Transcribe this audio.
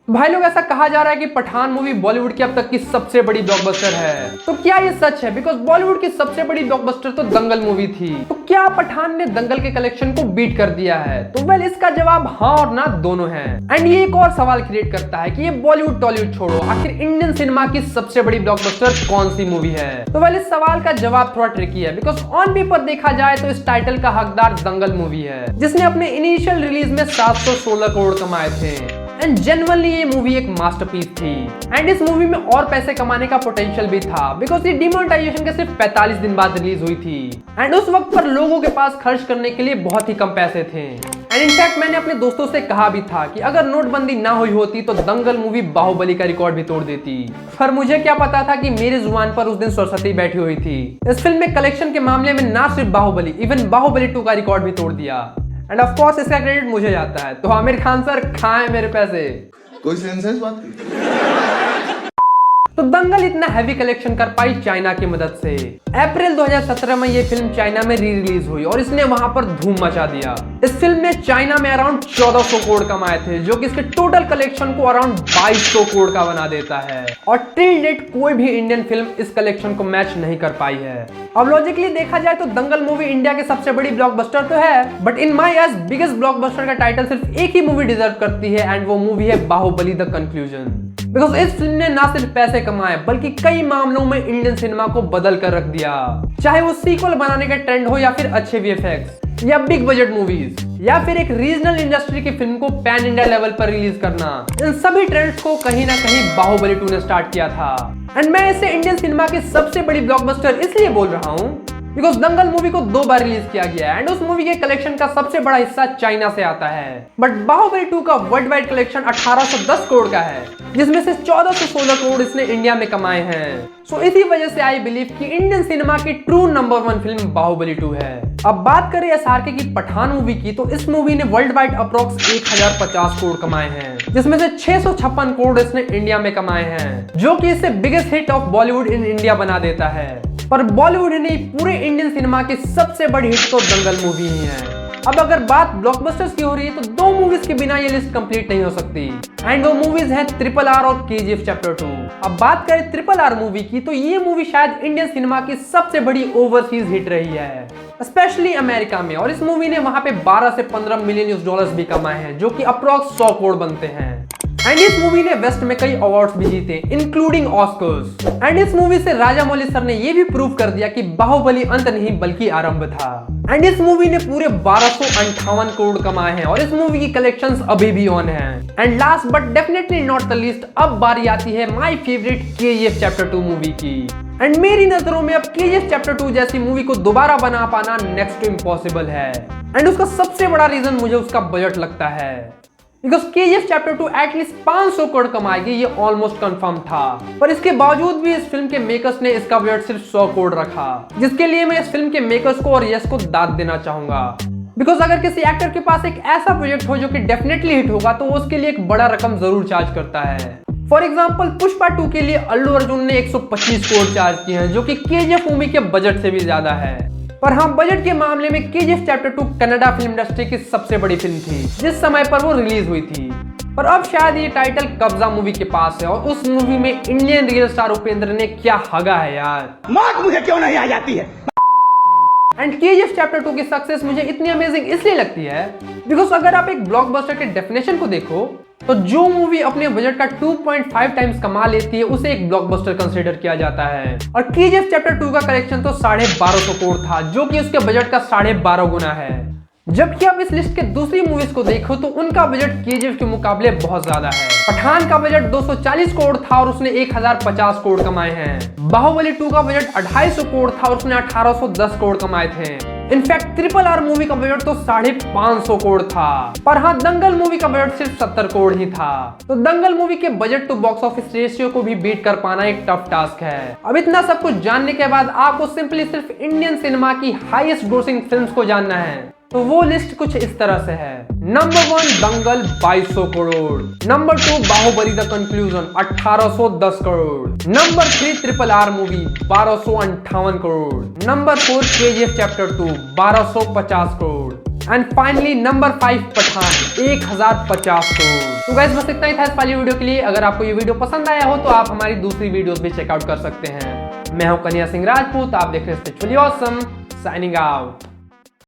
भाई लोग ऐसा कहा जा रहा है कि पठान मूवी बॉलीवुड की अब तक की सबसे बड़ी ब्लॉकबस्टर है। तो क्या ये सच है? बिकॉज बॉलीवुड की सबसे बड़ी ब्लॉकबस्टर तो दंगल मूवी थी। तो क्या पठान ने दंगल के कलेक्शन को बीट कर दिया है? तो वेल इसका जवाब हाँ और ना दोनों है। एंड ये एक और सवाल क्रिएट करता है कि ये बॉलीवुड टॉलीवुड छोड़ो, आखिर इंडियन सिनेमा की सबसे बड़ी ब्लॉकबस्टर कौन सी मूवी है? तो वेल इस सवाल का जवाब थोड़ा ट्रिकी है, बिकॉज ऑन पेपर देखा जाए तो इस टाइटल का हकदार दंगल मूवी है, जिसने अपने इनिशियल रिलीज में 716 करोड़ कमाए थे। एंड जेन्युइनली ये मूवी एक मास्टरपीस थी। एंड इस मूवी में और पैसे कमाने का पोटेंशियल भी था, बिकॉज ये डिमोनेटाइजेशन के सिर्फ 45 दिन बाद रिलीज हुई थी। एंड उस वक्त पर लोगों के पास खर्च करने के लिए बहुत ही कम पैसे थे। एंड इनफैक्ट मैंने अपने दोस्तों से कहा भी था कि अगर नोटबंदी ना हुई होती तो दंगल मूवी बाहुबली का रिकॉर्ड भी तोड़ देती। पर मुझे क्या पता था कि मेरी जुबान पर उस दिन सरस्वती बैठी हुई थी। इस फिल्म में कलेक्शन के मामले में ना सिर्फ बाहुबली, इवन बाहुबली 2 का रिकॉर्ड भी तोड़ दिया। एंड ऑफ कोर्स इसका क्रेडिट मुझे जाता है। तो आमिर खान सर खाएं मेरे पैसे। कोई सेंस है इस बात की? तो दंगल इतना हैवी कलेक्शन कर पाई चाइना की मदद से। अप्रैल 2017 में ये फिल्म चाइना में री रिलीज हुई और इसने वहां पर धूम मचा दिया। इस फिल्म ने चाइना में अराउंड 1400 करोड़ कमाए थे, जो कि इसके टोटल कलेक्शन को अराउंड 2200 करोड़ का बना देता है। और टिल डेट कोई भी इंडियन फिल्म इस कलेक्शन को मैच नहीं कर पाई है। अब लॉजिकली देखा जाए तो दंगल मूवी इंडिया की सबसे बड़ी ब्लॉकबस्टर तो है, but in my age biggest blockbuster का टाइटल सिर्फ एक ही मूवी डिजर्व करती है, एंड वो मूवी है बाहुबली द कंक्लूजन। बिकॉज इस फिल्म ने ना सिर्फ पैसे कमाए बल्कि कई मामलों में इंडियन सिनेमा को बदल कर रख दिया। चाहे वो सीक्वल बनाने का ट्रेंड हो, या फिर अच्छे वीएफएक्स, या बिग बजट मूवीज, या फिर एक रीजनल इंडस्ट्री की फिल्म को पैन इंडिया लेवल पर रिलीज करना, इन सभी ट्रेंड्स को कहीं ना कहीं बाहुबली 2 ने स्टार्ट किया था। एंड मैं इसे इंडियन सिनेमा की सबसे बड़ी ब्लॉकबस्टर इसलिए बोल रहा हूँ बिकॉज दंगल मूवी को 2 बार रिलीज किया गया है, एंड उस मूवी के कलेक्शन का सबसे बड़ा हिस्सा चाइना से आता है। बट बाहुबली 2 का वर्ल्ड वाइड कलेक्शन 1810 करोड़ का है, जिसमें से 1416 करोड़ इसने इंडिया में कमाए हैं। सो इसी वजह से आई बिलीव कि इंडियन सिनेमा की ट्रू नंबर 1 फिल्म बाहुबली 2 है। अब बात करें एसआरके की पठान मूवी की, तो इस मूवी ने वर्ल्ड वाइड अप्रोक्स 1050 करोड़ कमाए हैं, जिसमें से 656 करोड़ इसने इंडिया में कमाए हैं, जो कि इसे biggest hit of Bollywood in India बना देता है। पर बॉलीवुड ही नहीं, पूरे इंडियन सिनेमा की सबसे बड़ी हिट तो दंगल मूवी ही है। अब अगर बात ब्लॉकबस्टर्स की हो रही है तो 2 मूवीज के बिना ये लिस्ट कंप्लीट नहीं हो सकती, एंड वो मूवीज हैं RRR और KGF चैप्टर 2। अब बात करें RRR मूवी की, तो ये मूवी शायद इंडियन सिनेमा की सबसे बड़ी ओवरसीज हिट रही है, स्पेशली अमेरिका में। और इस मूवी ने वहां पे 12 से 15 मिलियन US भी कमाए हैं, जो कि अप्रोक्स 100 करोड़ बनते हैं। एंड इस मूवी ने वेस्ट में कई अवार्ड्स भी जीते, इंक्लूडिंग ऑस्कर्स। एंड इस मूवी से राजामौली सर ने यह भी प्रूव कर दिया कि बाहुबली अंत नहीं बल्कि आरंभ था। एंड इस मूवी ने पूरे 1258 करोड़ कमाए हैं, और इस मूवी की कलेक्शंस अभी भी ऑन हैं। And last but definitely not the least, अब बारी आती है my favourite KGF chapter 2 movie की। एंड मेरी नजरों में अब KGF चैप्टर 2 जैसी मूवी को दोबारा बना पाना नेक्स्ट टू इम्पॉसिबल है। एंड उसका सबसे बड़ा रीजन मुझे उसका बजट लगता है, because KGF chapter 2 at least 500 crore कमाएगी, ये ऑलमोस्ट कंफर्म था। पर इसके बावजूद भी इस फिल्म के मेकर्स ने इसका बजट सिर्फ 100 करोड़ रखा, जिसके लिए मैं इस फिल्म के मेकर्स को और यश को दाद देना चाहूंगा। बिकॉज अगर किसी एक्टर के पास एक ऐसा प्रोजेक्ट हो जो कि डेफिनेटली हिट होगा, तो वो उसके लिए एक बड़ा रकम जरूर चार्ज करता है। फॉर एग्जाम्पल पुष्पा 2 के लिए अल्लू अर्जुन ने 125 करोड़ चार्ज किए हैं, जो कि KGF मूवी के बजट से भी ज्यादा है। पर हाँ, बजट के मामले में KGF chapter 2 Canada film industry की सबसे बड़ी फिल्म थी जिस समय पर वो रिलीज हुई थी। पर अब शायद ये टाइटल कब्जा मूवी के पास है, और उस मूवी में इंडियन रियल स्टार उपेंद्र ने क्या हगा है यार, मौत मुझे क्यों नहीं आ जाती है। एंड KGF चैप्टर 2 की सक्सेस मुझे इतनी अमेजिंग इसलिए लगती है बिकॉज अगर आप एक ब्लॉकबस्टर के डेफिनेशन को देखो, तो जो मूवी अपने बजट का 2.5 टाइम्स कमा लेती है उसे एक ब्लॉकबस्टर कंसीडर किया जाता है। और KGF चैप्टर 2 का कलेक्शन तो 1250 करोड़ था, जो कि उसके बजट का 12.5 गुना है। जबकि आप इस लिस्ट के दूसरी मूवीज को देखो तो उनका बजट KGF के मुकाबले बहुत ज्यादा है। पठान का बजट 240 करोड़ था और उसने 1050 करोड़ कमाए हैं। बाहुबली 2 का बजट 250 करोड़ था और उसने 1810 करोड़ कमाए थे। इनफैक्ट RRR मूवी का बजट तो 550 करोड़ था। पर हाँ, दंगल मूवी का बजट सिर्फ 70 करोड़ ही था। तो दंगल मूवी के budget to box office ratio को भी बीट कर पाना एक टफ टास्क है। अब इतना सब कुछ जानने के बाद आपको सिंपली सिर्फ इंडियन सिनेमा की हाईएस्ट ग्रोसिंग फिल्म्स को जानना है, तो वो लिस्ट कुछ इस तरह से है। Number 1 Dangal 2200 crore, number 2 Baahubali the conclusion 1810 crore, number 3 RRR movie 1258 crore, number 4 KGF chapter 2 1250 crore, and finally number 5 Pathaan 1050 crore. तो गाइस बस इतना ही था इस वाली वीडियो के लिए। अगर आपको ये वीडियो पसंद आया हो तो आप हमारी दूसरी वीडियोस भी चेकआउट कर सकते हैं। मैं हूं कन्हैया सिंह राजपूत, आप देख रहे हैं स्पिरिचुअली ऑसम, साइनिंग आउट।